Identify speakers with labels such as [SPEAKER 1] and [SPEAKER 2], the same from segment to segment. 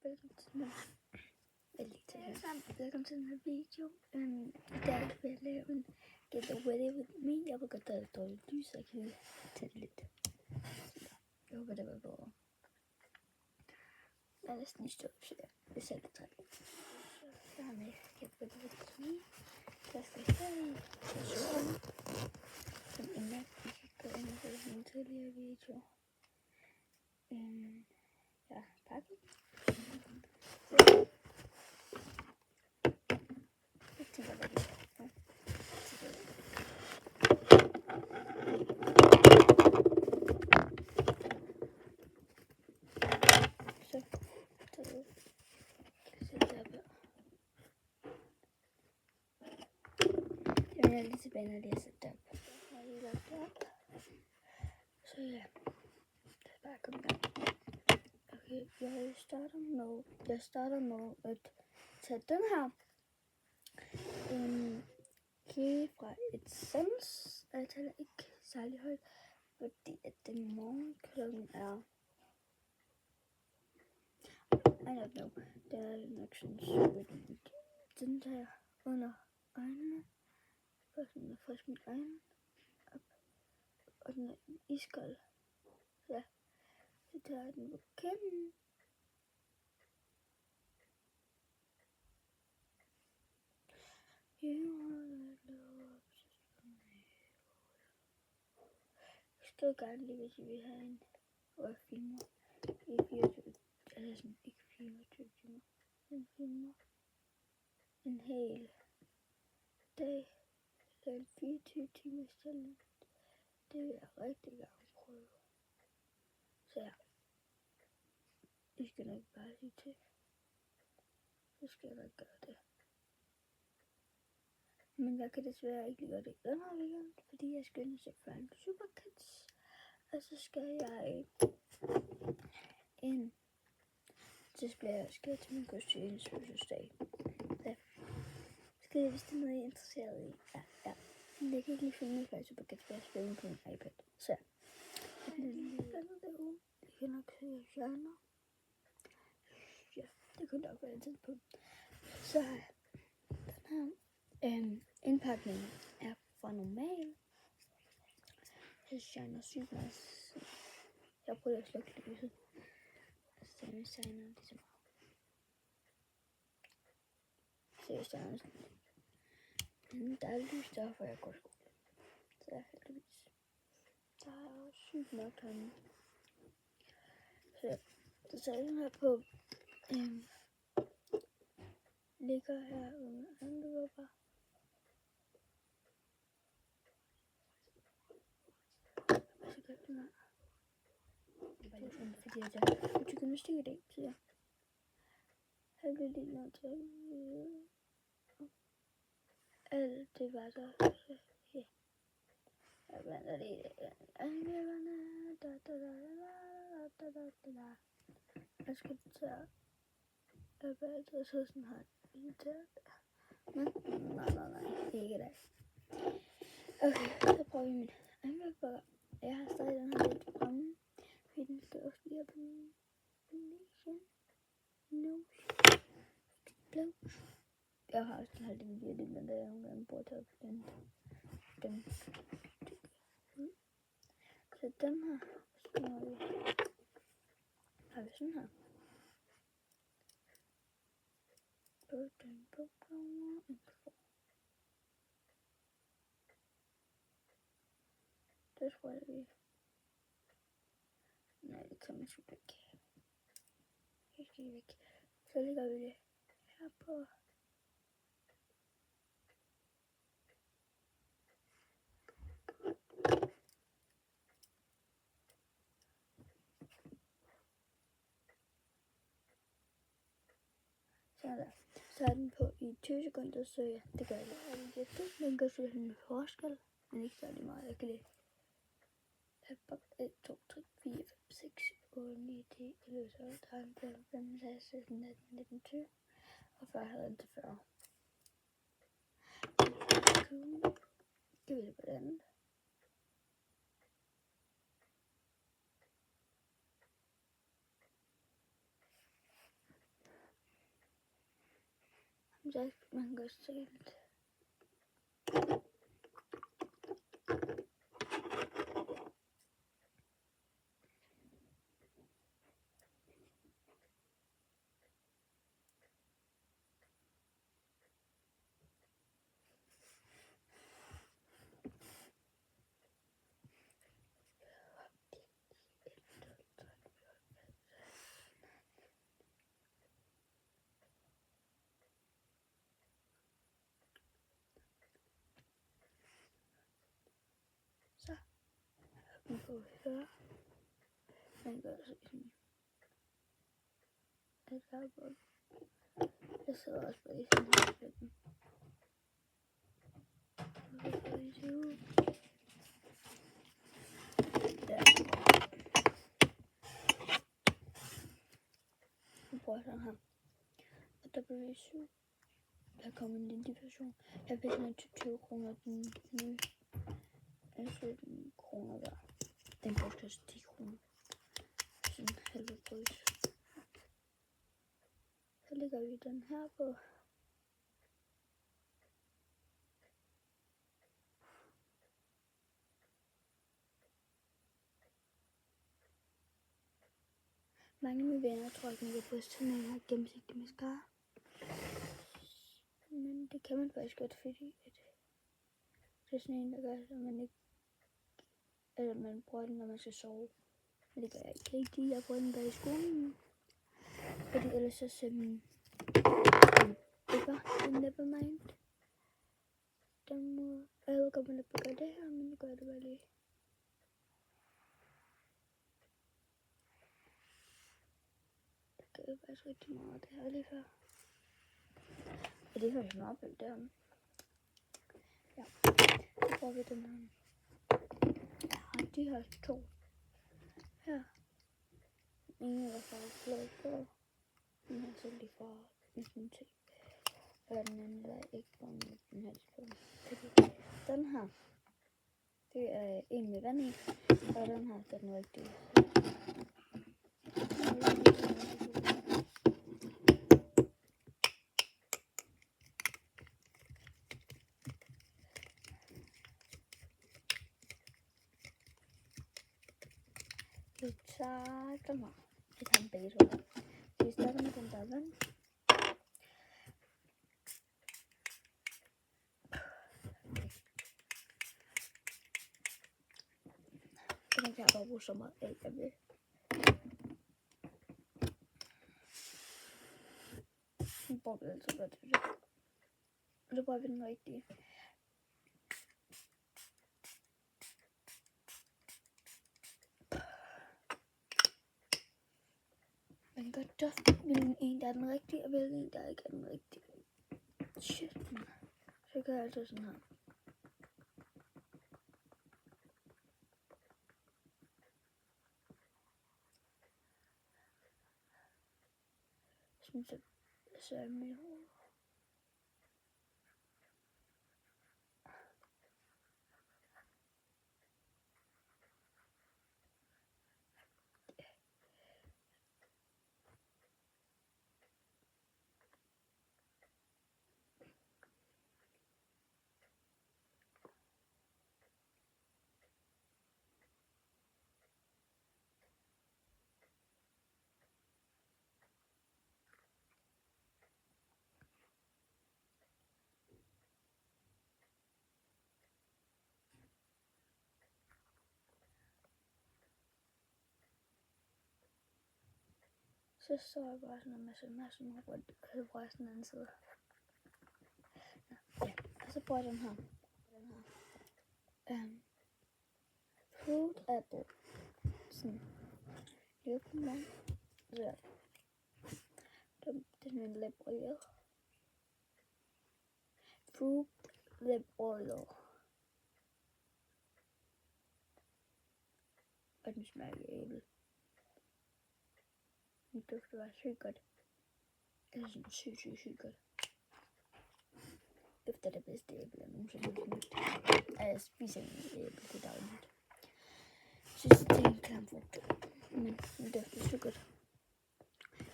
[SPEAKER 1] Velkommen til den her video. I dag vil jeg lave en Get Ready With Me. Jeg vil godt have et dårligt lys, så jeg kan tænde lidt. Jeg håber, det var bedre. Jeg er næsten i stå, så jeg ser det træk. Så har jeg Get Ready With Me. Der skal jeg have person. Som en map, I kan gå ind og se min tidligere video. Ja, pakken. Jeg er lige tilbage, når det er sat op. Jeg har lige lagt det op. Så ja, det er bare at komme i gang. Okay, jeg starter med at tage den her key fra et Essence. Jeg taler ikke særlig højt, fordi at den morgenklokken er... I don't know. Det er nok sådan sødt. Den der under øjnene. For sådan at friske mine øjne op. Og den er iskold. Ja. Så tager jeg den på kænden. Jeg skal gerne lige, hvis I vil have en og filmer i 24, eller sådan ikke 24 timer, men filmer en hel dag, eller en 24 timer challenge. Det vil jeg rigtig gerne prøve. Så ja, I skal nok bare sige til. Så skal jeg nok gøre det. Men jeg kan desværre ikke gøre det den her weekend, fordi jeg skal ind og se Frank Superkids. Og så skal jeg ind. Så skal jeg til min kusines fødselsdag. Ja. Skal jeg, hvis det er noget, I er interesseret i. Ja. Men jeg kan ikke lige finde mig Frank Superkids, for jeg spiller på min iPad. Så ja. Jeg kan nok se, at jeg fjerner. Ja, det kunne nok være en tid på. Så den her indpakningen er fra normal. Jeg shiner sygt meget. Jeg prøver at slukke lyset. Så jeg shiner lige så meget. Så jeg shiner sådan lidt. Men der er lys der, for jeg går i skole. Så jeg heldigvis. Der er også sygt nok herinde. Så tager den her på. Ligger her under underlupper. Så gør den her. Bare sådan, fordi jeg er til gymnastik i dag, så ja. Jeg blev lige nødt til alt det var der. Så ja. Jeg blander lige angriberne. Jeg skal tage arbejde og så sådan her. Men nej, ikke der. Okay, så prøver vi min angribere. Jeg har stadig den her lidt fremme. Fordi den skal også lige på min nose. Jeg har også den her lille virkelig, men der er nogle gange brugt op den. Så den her, så har vi sådan her. Den på power and control. Det tror jeg vi. Nej, det kommer sgu væk. Det skal væk. Så lægger vi det her på. Så er den på i 20 sekunder, så ja, det gør jeg. Den gør sådan en forskel, men ikke særlig meget. Jeg kan lide 1, 2, 3, 4, 5, 6, 8, 9, 10, 11, 12, 13, 14, 15, 16, 17, 18, 19, 20. Og før havde den til 40. Skal vi det på det andet? sagt, man kan godt se lidt. Så man kan høre, man kan se sådan et herbund. Jeg sidder også bare i sådan her flækken. Ja. Jeg bruger sådan her. Og der blev 7. Der kom en lille version. Jeg fik den til 20 kroner. Den nye er 17 kroner der. Den koster 10 kroner. Sådan en halve pris. Så lægger vi den her på. Mange af mine venner tror ikke, man kan få sådan en her gennemsigtig mascara. Men det kan man faktisk godt, fordi at det er sådan en, der gør, at man ikke, eller man bruger den, når man skal sove. Men det gør jeg ikke rigtig. Jeg bruger den bare i skolen. Fordi ellers så ser min nevermind. Den må, jeg ved godt, man ikke gør det her, men jeg gør det bare lige. Det gør faktisk rigtig meget, det her lige før. Og det her er snorpel der. Ja, så får vi den her. Ja, de har 2. Her. En er fra blå på. Den her så lige fra næsten til. Og den anden der ikke fra den her på. Den her. Det er en med vand i. Og den her, den er rigtig. Vi tager dem her. Vi tager dem begge to. Så vi starter med den der vand. Den kan jeg bare bruge så meget af, jeg vil. Nu bruger vi altså godt til det. Og så bruger vi den rigtige. Man kan godt dufte, hvilken en der er den rigtige, og hvilken en der ikke er den rigtige. Shit, man. Så gør jeg altså sådan her. Sådan så er mit hoved. Så står jeg bare sådan en masse rundt, og så bruger jeg sådan en anden side. Ja, og så bruger jeg den her. Fruit apple. Sådan. Løbende. Så. Det er sådan en lip oil. Fruit lip oil. Og den smager æble. Den dufter bare sygt godt. Det er sådan sygt godt. Efter det bedste æble, jeg nogensinde har smagt. Jeg spiser en æble til dagligt. Jeg synes, det er en klam frugt. Men det dufter sygt godt.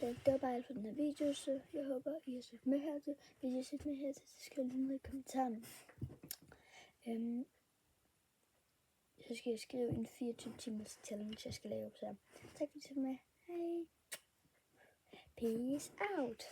[SPEAKER 1] Det det var bare alt for den her video, så jeg håber, I har set med her til. Hvis I har set med her til, så skriv lige ned i kommentarerne. Så skal jeg skrive en 24 timers challenge, jeg skal lave. Så tak fordi I så med. Hej. Peace out.